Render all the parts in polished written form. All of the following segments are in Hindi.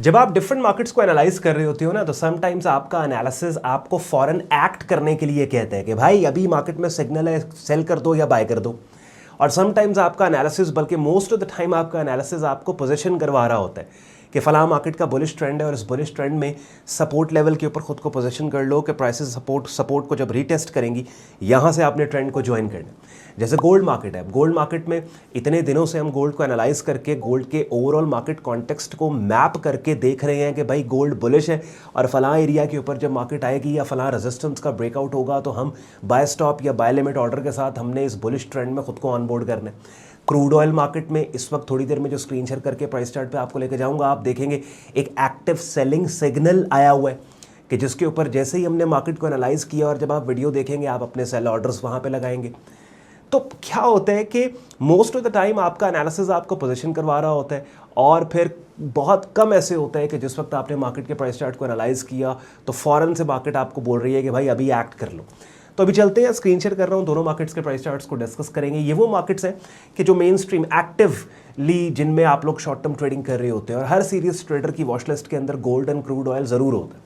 जब आप डिफरेंट मार्केट्स को एनालाइज कर रहे होते हो ना, तो समटाइम्स आपका एनालिसिस आपको फॉरन एक्ट करने के लिए कहते हैं कि भाई अभी मार्केट में सिग्नल है, सेल कर दो या बाय कर दो। और समटाइम्स आपका एनालिसिस, बल्कि मोस्ट ऑफ द टाइम आपका एनालिसिस आपको पोजीशन करवा रहा होता है कि फला मार्केट का बुलिश ट्रेंड है और इस बुलिश ट्रेंड में सपोर्ट लेवल के ऊपर खुद को पोजीशन कर लो कि प्राइसेस सपोर्ट को जब रीटेस्ट करेंगी यहाँ से आपने ट्रेंड को ज्वाइन करना। जैसे गोल्ड मार्केट है, गोल्ड मार्केट में इतने दिनों से हम गोल्ड को एनालाइज करके गोल्ड के ओवरऑल मार्केट कॉन्टेक्स्ट को मैप करके देख रहे हैं कि भाई गोल्ड बुलिश है और फलां एरिया के ऊपर जब मार्केट आएगी या फलां रेजिस्टेंस का ब्रेकआउट होगा तो हम बाय स्टॉप या बाय लिमिट ऑर्डर के साथ हमने इस बुलिश ट्रेंड में खुद को ऑनबोर्ड करना है। क्रूड ऑयल मार्केट में इस वक्त थोड़ी देर में जो स्क्रीन शेयर करके प्राइस चार्ट पे आपको लेकर जाऊंगा, आप देखेंगे एक एक्टिव सेलिंग सिग्नल आया हुआ है कि जिसके ऊपर जैसे ही हमने मार्केट को एनालाइज किया और जब आप वीडियो देखेंगे आप अपने सेल ऑर्डर्स वहां पे लगाएंगे। तो क्या होता है कि मोस्ट ऑफ द टाइम आपका एनालिसिस आपको पोजीशन करवा रहा होता है और फिर बहुत कम ऐसे होता है कि जिस वक्त आपने मार्केट के प्राइस चार्ट को एनालाइज किया तो फौरन से मार्केट आपको बोल रही है कि भाई अभी एक्ट कर लो। तो अभी चलते हैं, स्क्रीन शेयर कर रहा हूं, दोनों मार्केट्स के प्राइस चार्ट्स को डिस्कस करेंगे। ये वो मार्केट्स हैं कि जो मेन स्ट्रीम एक्टिवली जिनमें आप लोग शॉर्ट टर्म ट्रेडिंग कर रहे होते हैं और हर सीरियस ट्रेडर की वॉच लिस्ट के अंदर गोल्ड एंड क्रूड ऑयल जरूर होता है।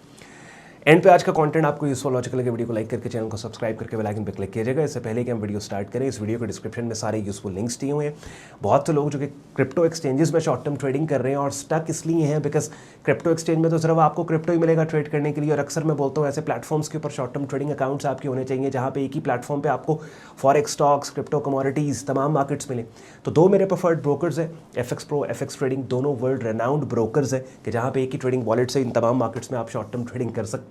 एंड पे आज का कंटेंट आपको यूजफुल लॉजिकल लगे, वीडियो को लाइक करके चैनल को सब्सक्राइब करके बेल आइकन पे क्लिक कीजिएगा। इससे पहले कि हम वीडियो स्टार्ट करें, इस वीडियो के डिस्क्रिप्शन में सारे यूजफुल लिंक्स दिए हुए हैं। बहुत से लोग जो कि क्रिप्टो एक्सचेंजेस में शॉर्ट टर्म ट्रेडिंग कर रहे हैं और स्टक इसलिए हैं बिकॉज क्रिप्टो एक्सचेंज में तो सिर्फ आपको क्रिप्टो ही मिलेगा ट्रेड करने के लिए। और अक्सर मैं बोलता हूँ ऐसे प्लेटफॉर्म्स के ऊपर शॉर्ट टर्म ट्रेडिंग अकाउंट्स आपके होने चाहिए जहाँ पे एक ही प्लेटफॉर्म पे आपको फॉरेक्स, स्टॉक्स, क्रिप्टो, कमोडिटीज़ तमाम मार्केट्स मिले। तो दो मेरे प्रेफर्ड ब्रोकर्स है, FX Pro, FX ट्रेडिंग, दोनों वर्ल्ड रेनाउंड ब्रोकर्स है कि जहाँ पे एक ही ट्रेडिंग वॉलेट से इन तमाम मार्केट्स में आप शॉर्ट टर्म ट्रेडिंग कर सकते हैं।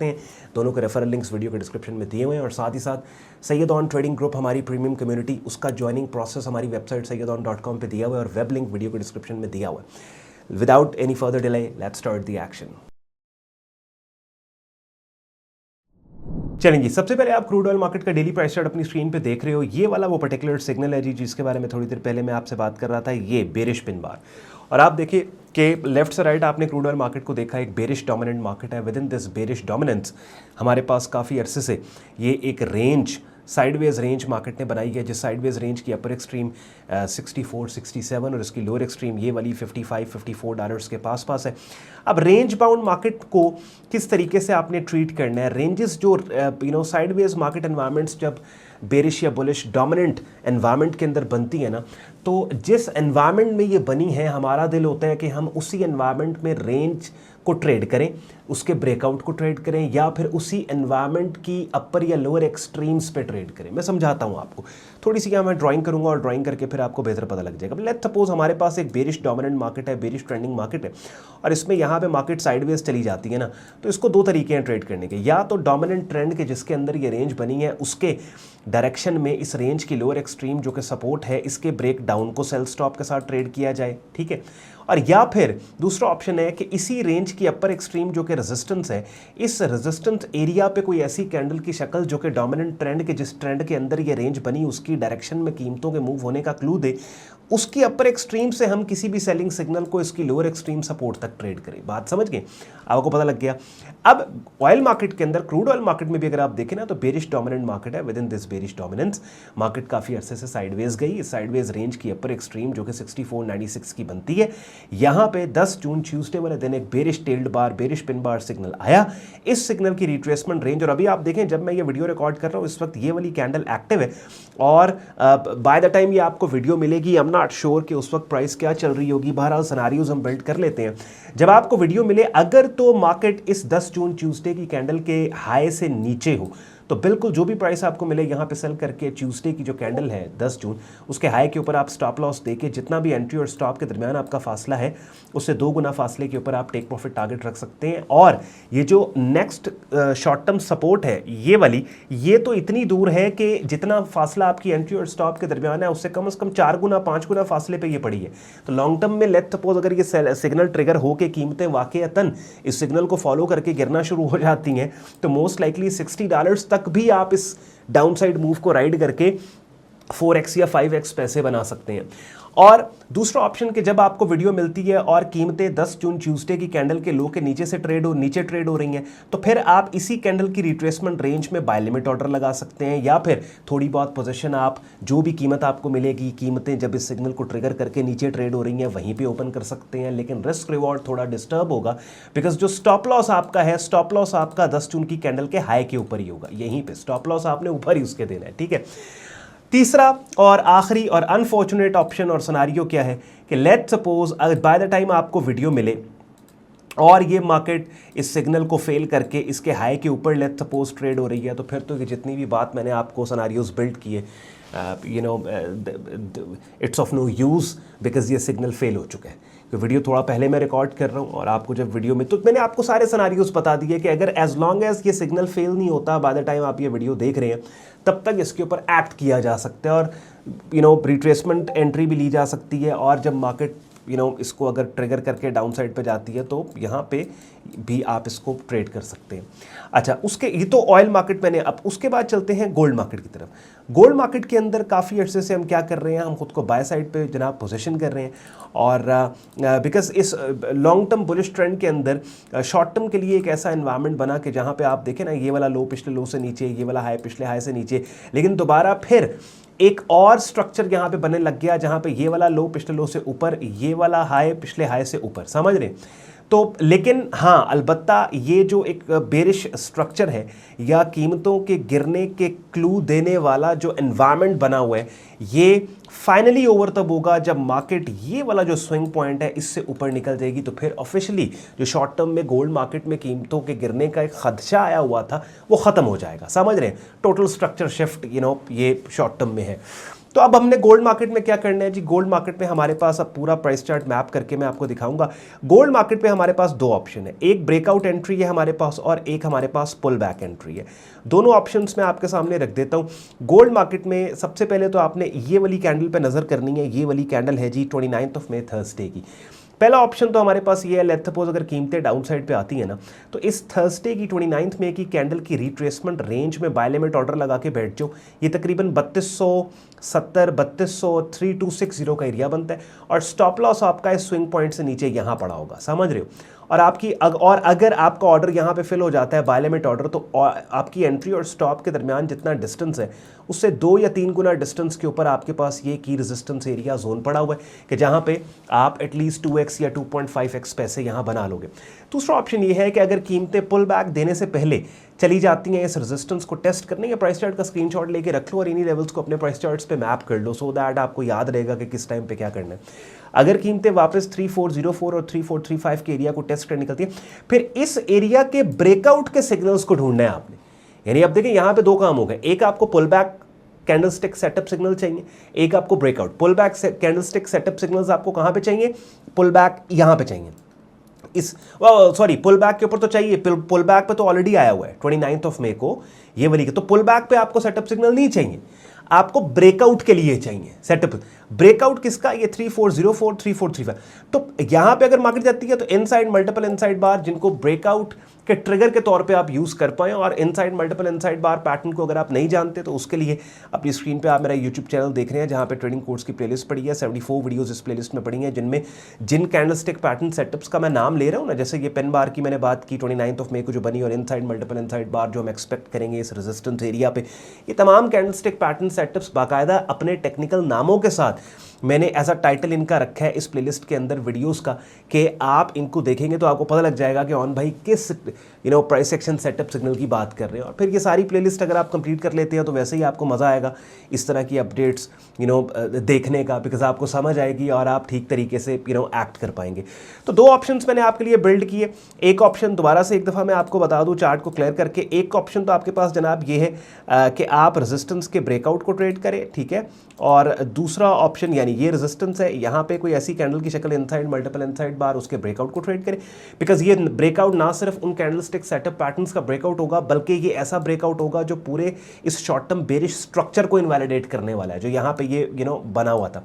दोनों रेफरल लिंक्स वीडियो के डिस्क्रिप्शन में दिए हुए हैं और साथ ही साथ सैयद ऑन ट्रेडिंग ग्रुप हमारी प्रीमियम कम्युनिटी, उसका ज्वाइनिंग प्रोसेस हमारी वेबसाइट sayyadon.com पे दिया हुआ है और वेब लिंक वीडियो के डिस्क्रिप्शन में दिया हुआ है। Without any further delay let's start the action. चलेंगे, सबसे पहले आप क्रूड ऑयल मार्केट का डेली प्राइस चार्ट अपनी स्क्रीन पे देख रहे हो। ये वाला वो पर्टिकुलर सिग्नल है जी जिसके बारे में थोड़ी देर पहले मैं आपसे बात कर रहा था, ये बेरिश पिन बार। और आप देखिए कि लेफ्ट से राइट आपने क्रूड ऑयल मार्केट को देखा, एक बेरिश डोमिनेंट मार्केट है। With in this bearish dominance हमारे पास काफ़ी अरसे से ये एक रेंज, साइडवेज रेंज मार्केट ने बनाई है, जिस साइडवेज रेंज की अपर एक्सट्रीम 64, 67 और इसकी लोअर एक्सट्रीम ये वाली 55, 54 डॉलर्स के पास है। अब रेंज बाउंड मार्केट को किस तरीके से आपने ट्रीट करना है, रेंजेस जो साइडवेज मार्केट एनवायरनमेंट्स जब बेरिश या बुलिश डोमिनेंट एनवायरनमेंट के अंदर बनती है ना, तो जिस एनवायरनमेंट में ये बनी है हमारा दिल होता है कि हम उसी एनवायरनमेंट में रेंज को ट्रेड करें, उसके ब्रेकआउट को ट्रेड करें या फिर उसी एनवायरनमेंट की अपर या लोअर एक्सट्रीम्स पे ट्रेड करें। मैं समझाता हूँ आपको, थोड़ी सी क्या मैं ड्राइंग करूँगा और ड्राइंग करके फिर आपको बेहतर पता लग जाएगा। लेट्स सपोज हमारे पास एक बेरिश डोमिनेंट मार्केट है, बेरिश ट्रेंडिंग मार्केट है और इसमें यहाँ पे मार्केट साइडवेज चली जाती है ना, तो इसको दो तरीके हैं ट्रेड करने के। या तो डोमिनेंट ट्रेंड के जिसके अंदर ये रेंज बनी है उसके डायरेक्शन में इस रेंज की लोअर एक्सट्रीम जो कि सपोर्ट है इसके ब्रेक डाउन को सेल स्टॉप के साथ ट्रेड किया जाए, ठीक है। और या फिर दूसरा ऑप्शन है कि इसी रेंज की अपर एक्सट्रीम जो कि रेजिस्टेंस है, इस रेजिस्टेंस एरिया पे कोई ऐसी कैंडल की शक्ल जो कि डोमिनेंट ट्रेंड के जिस ट्रेंड के अंदर ये रेंज बनी उसकी डायरेक्शन में कीमतों के मूव होने का क्लू दे, उसकी अपर एक्सट्रीम से हम किसी भी सेलिंग सिग्नल को इसकी लोअर एक्सट्रीम सपोर्ट तक ट्रेड करें। बात समझ गए, आपको पता लग गया। अब ऑयल मार्केट के अंदर, क्रूड ऑयल मार्केट में भी अगर आप देखें ना, तो बेरिश डोमिनेंट मार्केट है। With in this bearish dominance market काफ़ी अरसे से साइडवेज गई। इस साइडवेज रेंज की अपर एक्सट्रीम जो कि 64.96 की बनती है, यहाँ पे 10 जून ट्यूसडे वाले दिन एक बेरिश टेल्ड बार, बेरिश पिन बार सिग्नल आया। इस सिग्नल की रिट्रेसमेंट रेंज, और अभी आप देखें जब मैं ये वीडियो रिकॉर्ड कर रहा हूँ इस वक्त ये वाली कैंडल एक्टिव है और बाय द टाइम ये आपको वीडियो मिलेगी आई एम नॉट श्योर कि उस वक्त प्राइस क्या चल रही होगी। बहरहाल सिनेरियोज हम बिल्ड कर लेते हैं। जब आपको वीडियो मिले अगर तो मार्केट इस 10 जून ट्यूसडे की कैंडल के हाई से नीचे हो तो बिल्कुल जो भी प्राइस आपको मिले यहाँ पे सेल करके ट्यूसडे की जो कैंडल है 10 जून उसके हाई के ऊपर आप स्टॉप लॉस देके जितना भी एंट्री और स्टॉप के दरमियान आपका फासला है उससे 2 गुना फासले के ऊपर आप टेक प्रॉफिट टारगेट रख सकते हैं। और ये जो नेक्स्ट शॉर्ट टर्म सपोर्ट है ये वाली, ये तो इतनी दूर है कि जितना फासला आपकी एंट्री और स्टॉप के दरमियान है उससे कम से कम 4 गुना 5 गुना फासले पे ये पड़ी है। तो लॉन्ग टर्म में लेट्स सपोज अगर ये सिग्नल ट्रिगर हो के कीमतें वाकईतन इस सिग्नल को फॉलो करके गिरना शुरू हो जाती हैं तो मोस्ट लाइकली $60 तक भी आप इस डाउनसाइड मूव को राइड करके 4x या 5x पैसे बना सकते हैं। और दूसरा ऑप्शन कि जब आपको वीडियो मिलती है और कीमतें 10 जून ट्यूसडे की कैंडल के लो के नीचे ट्रेड हो रही हैं, तो फिर आप इसी कैंडल की रिट्रेसमेंट रेंज में बाय लिमिट ऑर्डर लगा सकते हैं, या फिर थोड़ी बहुत पोजीशन आप जो भी कीमत आपको मिलेगी, कीमतें जब इस सिग्नल को ट्रिगर करके नीचे ट्रेड हो रही हैं वहीं पे ओपन कर सकते हैं। लेकिन रिस्क रिवॉर्ड थोड़ा डिस्टर्ब होगा, बिकॉज जो स्टॉप लॉस आपका है, स्टॉप लॉस आपका 10 जून की कैंडल के हाई के ऊपर ही होगा, यहीं पे स्टॉप लॉस आपने ऊपर ही उसके देना है, ठीक है। तीसरा और आखिरी और अनफॉर्चुनेट ऑप्शन और सिनेरियो क्या है कि let suppose by the time आपको वीडियो मिले और ये मार्केट इस सिग्नल को फेल करके इसके हाई के ऊपर लेट सपोज ट्रेड हो रही है, तो फिर तो ये जितनी भी बात मैंने आपको सिनेरियोज बिल्ड किए, you know, it's of no use, because ये सिग्नल फेल हो चुका है। तो वीडियो थोड़ा पहले मैं रिकॉर्ड कर रहा हूँ और आपको जब वीडियो में, तो मैंने आपको सारे सिनेरियोज बता दिए कि अगर एज लॉन्ग एज ये सिग्नल फेल नहीं होता बाय द टाइम आप ये वीडियो देख रहे हैं, तब तक इसके ऊपर एक्ट किया जा सकता है और यू नो रिट्रेसमेंट एंट्री भी ली जा सकती है। और जब मार्केट यू नो इसको अगर ट्रिगर करके डाउन साइड पे जाती है तो यहाँ पे भी आप इसको ट्रेड कर सकते हैं। अच्छा, उसके ये तो ऑयल मार्केट मैंने, अब उसके बाद चलते हैं गोल्ड मार्केट की तरफ। गोल्ड मार्केट के अंदर काफ़ी अर्से से हम क्या कर रहे हैं, हम खुद को बाय साइड पे जनाब पोजीशन कर रहे हैं, और बिकॉज इस लॉन्ग टर्म बुलिश ट्रेंड के अंदर शॉर्ट टर्म के लिए एक ऐसा एनवायरनमेंट बना कि जहाँ पे आप देखें ना, ये वाला लो पिछले लो से नीचे, ये वाला हाई पिछले हाई से नीचे, लेकिन दोबारा फिर एक और स्ट्रक्चर यहाँ पे बनने लग गया जहाँ पे ये वाला लो पिछले लो से ऊपर, ये वाला हाई पिछले हाई से ऊपर, समझ रहे। तो लेकिन हाँ, अलबत्ता ये जो एक बेरिश स्ट्रक्चर है या कीमतों के गिरने के क्लू देने वाला जो एनवायरनमेंट बना हुआ है, ये फाइनली ओवर तब होगा जब मार्केट ये वाला जो स्विंग पॉइंट है इससे ऊपर निकल जाएगी। तो फिर ऑफिशियली जो शॉर्ट टर्म में गोल्ड मार्केट में कीमतों के गिरने का एक खदशा आया हुआ था वो ख़त्म हो जाएगा, समझ रहे हैं। Total structure shift you know ये शॉर्ट टर्म में है। तो अब हमने गोल्ड मार्केट में क्या करना है जी, गोल्ड मार्केट में हमारे पास, अब पूरा प्राइस चार्ट मैप करके मैं आपको दिखाऊंगा। गोल्ड मार्केट पे हमारे पास दो ऑप्शन है, एक ब्रेकआउट एंट्री है हमारे पास और एक हमारे पास पुल बैक एंट्री है। दोनों ऑप्शंस मैं आपके सामने रख देता हूं। गोल्ड मार्केट में सबसे पहले तो आपने ये वाली कैंडल पे नजर करनी है, ये वाली कैंडल है जी 29 मई थर्सडे की। पहला ऑप्शन तो हमारे पास ये है, लेट्स सपोज अगर कीमतें डाउन साइड पे आती है ना, तो इस थर्सडे की 29 मई की कैंडल की रिट्रेसमेंट रेंज में बाय लिमिट ऑर्डर लगा के बैठ जाओ। ये तकरीबन 3270 3260 का एरिया बनता है और स्टॉप लॉस आपका इस स्विंग पॉइंट से नीचे यहाँ पड़ा होगा, समझ रहे हो। और अगर आपका ऑर्डर यहाँ पे फिल हो जाता है बाय लिमिट ऑर्डर, तो आपकी एंट्री और स्टॉप के दरमियान जितना डिस्टेंस है उससे 2 या 3 गुना डिस्टेंस के ऊपर आपके पास ये की रेजिस्टेंस एरिया जोन पड़ा हुआ है कि जहाँ पे आप एटलीस्ट 2x या 2.5x पैसे यहाँ बना लोगे। दूसरा ऑप्शन ये है कि अगर कीमतें पुल बैक देने से पहले चली जाती हैं इस रेजिस्टेंस को टेस्ट करने, या प्राइस चार्ट का स्क्रीनशॉट लेके रख लो और इन्हीं लेवल्स को अपने प्राइस चार्ट्स पे मैप कर लो, सो दैट आपको याद रहेगा कि किस टाइम पे क्या करना है। अगर कीमतें वापस 3404 और 3435 के एरिया को टेस्ट कर निकलती है, फिर इस एरिया के ब्रेकआउट के सिग्नल्स को ढूंढना है आपने। यानी अब देखें यहाँ पे दो काम हो गए, एक आपको pull back candlestick setup signal चाहिए, एक आपको breakout. Pull back candlestick setup signals आपको कहाँ पे चाहिए, पुल बैक यहाँ पे चाहिए, इस सॉरी पुल बैक के ऊपर तो चाहिए, पुल बैक पे तो ऑलरेडी आया हुआ है 29 मई को ये वाली के, तो पुल बैक पे आपको सेटअप सिग्नल नहीं चाहिए, आपको ब्रेकआउट के लिए चाहिए सेटअप। ब्रेकआउट किसका, ये 3404 3435। तो यहां पे अगर मार्केट जाती है तो इनसाइड मल्टीपल इनसाइड बार जिनको ब्रेकआउट के ट्रिगर के तौर पे आप यूज कर पाएं, और इनसाइड मल्टीपल इनसाइड बार पैटर्न को अगर आप नहीं जानते तो उसके लिए अपनी स्क्रीन पे आप मेरा यूट्यूब चैनल देख रहे हैं जहां पे ट्रेडिंग कोर्स की प्लेलिस्ट पड़ी है, 74 वीडियोस इस प्लेलिस्ट में पड़ी हैं, जिनमें जिन कैंडलस्टिक पैटर्न सेटअप्स का मैं नाम ले रहा हूं ना, जैसे ये पेन बार की मैंने बात की 29 मई को जो बनी, और इनसाइड मल्टीपल इनसाइड बार जो हम एक्सपेक्ट करेंगे इस रेजिस्टेंस एरिया पे, ये तमाम कैंडलस्टिक पैटर्न सेटअप्स बाकायदा अपने टेक्निकल नामों के साथ मैंने ऐसा टाइटल इनका रखा है इस प्लेलिस्ट के अंदर वीडियोस का, कि आप इनको देखेंगे तो आपको पता लग जाएगा कि ऑन भाई किस प्राइस एक्शन सेटअप सिग्नल की बात कर रहे हैं। और फिर ये सारी प्लेलिस्ट अगर आप कंप्लीट कर लेते हैं तो वैसे ही आपको मज़ा आएगा इस तरह की अपडेट्स देखने का, बिकॉज आपको समझ आएगी और आप ठीक तरीके से एक्ट कर पाएंगे। तो दो ऑप्शंस मैंने आपके लिए बिल्ड किए। एक ऑप्शन दोबारा से एक दफ़ा मैं आपको बता दूं चार्ट को क्लियर करके, एक ऑप्शन तो आपके पास जनाब ये है कि आप रेजिस्टेंस के ब्रेकआउट को ट्रेड करें, ठीक है, और दूसरा ऑप्शन यानी ये रेजिस्टेंस है, यहाँ पे कोई ऐसी कैंडल की शक्ल इनसाइड मल्टीपल इनसाइड बार उसके ब्रेकआउट को ट्रेड करें, बिकॉज ये ब्रेकआउट ना सिर्फ उन कैंडलस्टिक सेटअप पैटर्न्स का ब्रेकआउट होगा, बल्कि ये ऐसा ब्रेकआउट होगा जो पूरे इस शॉर्ट टर्म बेरिश स्ट्रक्चर को इनवैलिडेट करने वाला है जो यहाँ पे ये बना हुआ था।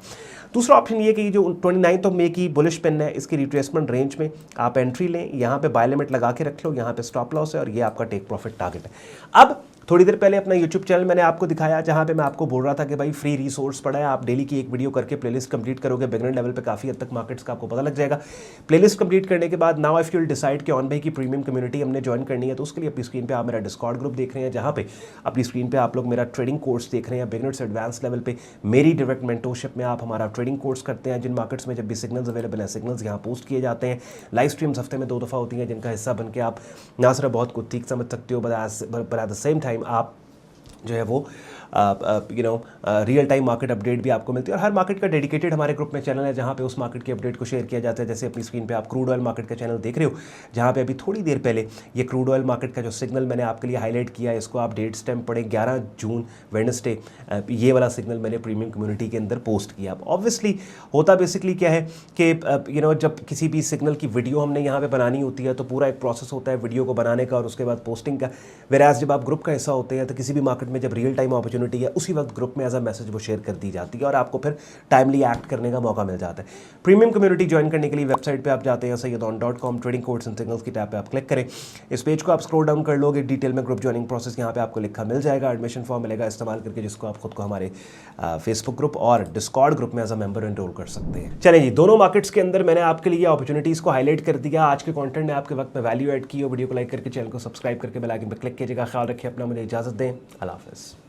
दूसरा ऑप्शन ये कि जो 29 मई की बुलिश पेन है इसकी रिट्रेसमेंट रेंज में आप एंट्री लें, यहाँ पे बाय लिमिट लगा के रख लो, यहाँ पे स्टॉप लॉस है और ये आपका टेक प्रॉफिट टारगेट है। अब थोड़ी देर पहले अपना यूट्यूब चैनल मैंने आपको दिखाया जहाँ पे मैं आपको बोल रहा था कि भाई फ्री रिसोर्स पड़ा है, आप डेली की एक वीडियो करके करके प्लेलिस्ट कंप्लीट करोगे बिगनर लेवल पे काफ़ी हद तक मार्केट्स का आपको पता लग जाएगा। प्लेलिस्ट कंप्लीट करने के बाद now if you will decide कि ऑन भाई की प्रीमियम कम्युनिटी हमने ज्वाइन करनी है, तो उसके लिए अपनी स्क्रीन पे आप मेरा डिस्कॉर्ड ग्रुप देख रहे हैं, जहाँ पे अपनी स्क्रीन पे आप लोग मेरा ट्रेडिंग कोर्स देख रहे हैं। बिगनर से एडवांस लेवल पे मेरी डायरेक्ट मेंटोरशिप में आप हमारा ट्रेडिंग कोर्स करते हैं। जिन मार्केट्स में जब भी सिग्नल्स अवेलेबल हैं, सिग्नल्स यहाँ पोस्ट किए जाते हैं। लाइव स्ट्रीम्स हफ्ते में 2 दफ़ा होती हैं, जिनका हिस्सा बन के आप ना सिर्फ बहुत कुछ सीख समझ सकते हो, but at the same time आप जो है वो रियल टाइम मार्केट अपडेट भी आपको मिलती है। और हर मार्केट का डेडिकेटेड हमारे ग्रुप में चैनल है, जहाँ पे उस मार्केट के अपडेट को शेयर किया जाता है। जैसे अपनी स्क्रीन पे आप क्रूड ऑयल मार्केट का चैनल देख रहे हो, जहाँ पे अभी थोड़ी देर पहले ये क्रूड ऑयल मार्केट का जो सिग्नल मैंने आपके लिए हाईलाइट किया है, इसको आप डेट स्टैम्प पढ़े 11 जून वेडनेसडे, ये वाला सिग्नल मैंने प्रीमियम कम्युनिटी के अंदर पोस्ट किया। अब ऑब्वियसली होता बेसिकली क्या है कि जब किसी भी सिग्नल की वीडियो हमने यहाँ पे बनानी होती है, तो पूरा एक प्रोसेस होता है वीडियो को बनाने का और उसके बाद पोस्टिंग का। वेराज जब आप ग्रुप का हिस्सा होते हैं, तो किसी भी मार्केट में जब रियल टाइम अपॉर्चुनिटी है, उसी वक्त ग्रुप में एज अ मैसेज वो शेयर कर दी जाती है और आपको फिर टाइमली एक्ट करने का मौका मिल जाता है। प्रीमियम कम्युनिटी ज्वाइन करने के लिए वेबसाइट पे आप जाते हैं, sayyadon.com, trading codes and signals की टैब पे आप क्लिक करें। इस पेज को आप स्क्रॉल डाउन कर लोगे, डिटेल में ग्रुप ज्वाइनिंग प्रोसेस यहाँ पे आपको लिखा मिल जाएगा। एडमिशन फॉर्म मिलेगा इस्तेमाल करके, जिसको आप खुद को हमारे फेसबुक ग्रुप और डिस्कॉर्ड ग्रुप में एज अ मेंबर एनरोल कर सकते हैं। चलें जी, दोनों मार्केट्स के अंदर मैंने आपके लिए अपॉर्चुनिटीज़ को हाईलाइट कर दिया। आज के कंटेंट ने आपके वक्त में वैल्यू ऐड की हो। वीडियो को लाइक करके चैनल को सब्सक्राइब करके बेल आइकन पर क्लिक कीजिएगा। ख्याल रखिए अपना, मुझे इजाज़त दें। अल्लाह हाफ़िज़।